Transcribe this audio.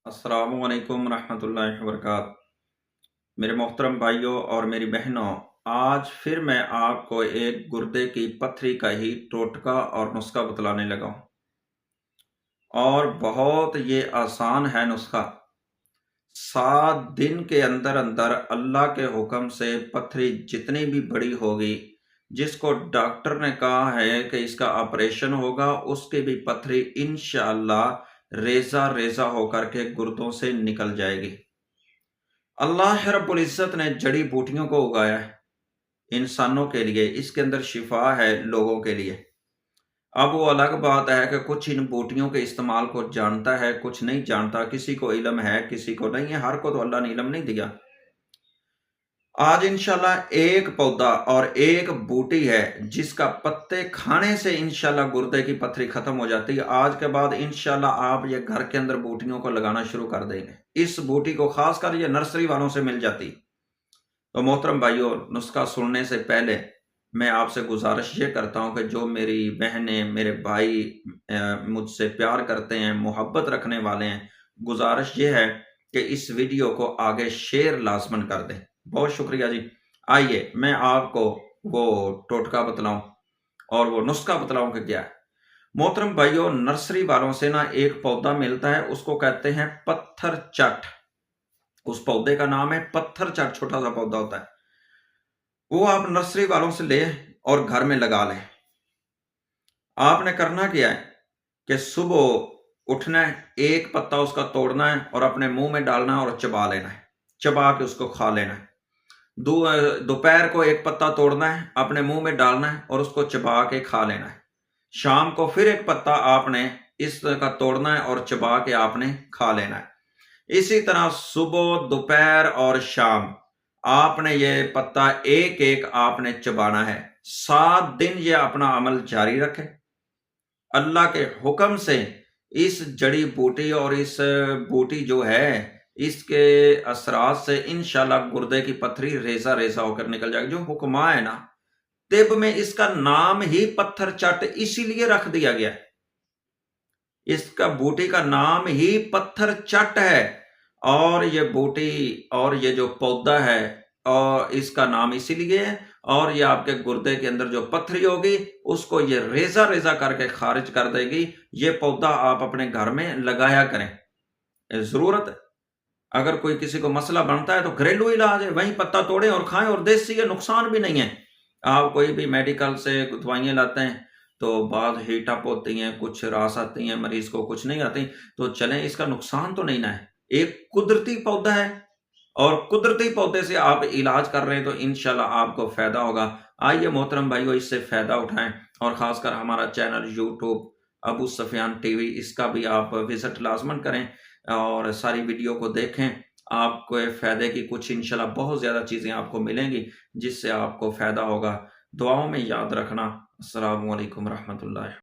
अस्सलामुअलैकुम रहमतुल्लाहि व बरकात। मेरे मोहतरम भाइयों और मेरी बहनों, आज फिर मैं आपको एक गुर्दे की पथरी का ही टोटका और नुस्खा बतलाने लगा हूँ। और बहुत ये आसान है नुस्खा। 7 दिन के अंदर अंदर अल्लाह के हुक्म से पथरी जितनी भी बड़ी होगी, जिसको डॉक्टर ने कहा है कि इसका ऑपरेशन होगा, उसकी भी पथरी इंशाअल्लाह रेजा रेजा होकर के गुर्दों से निकल जाएगी। अल्लाह रब्बुल इज़्ज़त ने जड़ी बूटियों को उगाया है इंसानों के लिए, इसके अंदर शिफा है लोगों के लिए। अब वो अलग बात है कि कुछ इन बूटियों के इस्तेमाल को जानता है, कुछ नहीं जानता, किसी को इल्म है, किसी को नहीं है, हर को तो अल्लाह ने इल्म नहीं दिया। आज इंशाल्लाह एक पौधा और एक बूटी है जिसका पत्ते खाने से इंशाल्लाह गुर्दे की पथरी खत्म हो जाती है। आज के बाद इंशाल्लाह आप ये घर के अंदर बूटियों को लगाना शुरू कर देंगे। इस बूटी को खासकर ये नर्सरी वालों से मिल जाती। तो मोहतरम भाइयों, नुस्खा सुनने से पहले मैं आपसे गुजारिश ये करता हूँ कि जो मेरी बहनें, मेरे भाई मुझसे प्यार करते हैं, मोहब्बत रखने वाले हैं, गुजारिश ये है कि इस वीडियो को आगे शेयर लाज़मन कर दें। बहुत शुक्रिया जी। आइए मैं आपको वो टोटका बतलाऊँ और वो नुस्खा बतलाऊँ कि क्या है। मोहतरम भाइयों, नर्सरी वालों से ना एक पौधा मिलता है, उसको कहते हैं पत्थर चट। उस पौधे का नाम है पत्थर चट, छोटा सा पौधा होता है। वो आप नर्सरी वालों से ले और घर में लगा लें। आपने करना क्या है कि सुबह उठना है, एक पत्ता उसका तोड़ना है और अपने मुंह में डालना है और चबा लेना है, चबा के उसको खा लेना है। दोपहर को एक पत्ता तोड़ना है, अपने मुंह में डालना है और उसको चबा के खा लेना है। शाम को फिर एक पत्ता आपने इसका तोड़ना है और चबा के आपने खा लेना है। इसी तरह सुबह, दोपहर और शाम आपने ये पत्ता एक एक आपने चबाना है। 7 दिन ये अपना अमल जारी रखें। अल्लाह के हुक्म से इस जड़ी बूटी और इस बूटी जो है, इसके असरात से इंशाल्लाह गुर्दे की पथरी रेजा रेजा होकर निकल जाएगी। जो हुक्मा है ना, तिब में इसका नाम ही पत्थर चट इसीलिए रख दिया गया है। इसका बूटी का नाम ही पत्थर चट है। और ये बूटी और ये जो पौधा है और इसका नाम इसीलिए है। और ये आपके गुर्दे के अंदर जो पथरी होगी उसको ये रेजा रेजा करके खारिज कर देगी। ये पौधा आप अपने घर में लगाया करें। जरूरत है, अगर कोई किसी को मसला बनता है तो घरेलू इलाज है, वहीं पत्ता तोड़े और खाएं, और देसी है, नुकसान भी नहीं है। आप कोई भी मेडिकल से दवाइयाँ लाते हैं तो बाद हीट अप होती हैं, कुछ रास आती हैं, मरीज को कुछ नहीं आती, तो चलें, इसका नुकसान तो नहीं ना है। एक कुदरती पौधा है और कुदरती पौधे से आप इलाज कर रहे हैं तो इंशाल्लाह आपको फायदा होगा। आइए मोहतरम भाइयों, इससे फायदा उठाएं और खासकर हमारा channel YouTube Abu Sufiyan TV, इसका भी आप विजिट लाजमन करें और सारी वीडियो को देखें। आपको फायदे की कुछ इंशाल्लाह बहुत ज़्यादा चीज़ें आपको मिलेंगी जिससे आपको फायदा होगा। दुआओं में याद रखना। अस्सलामु अलैकुम रहमतुल्लाह।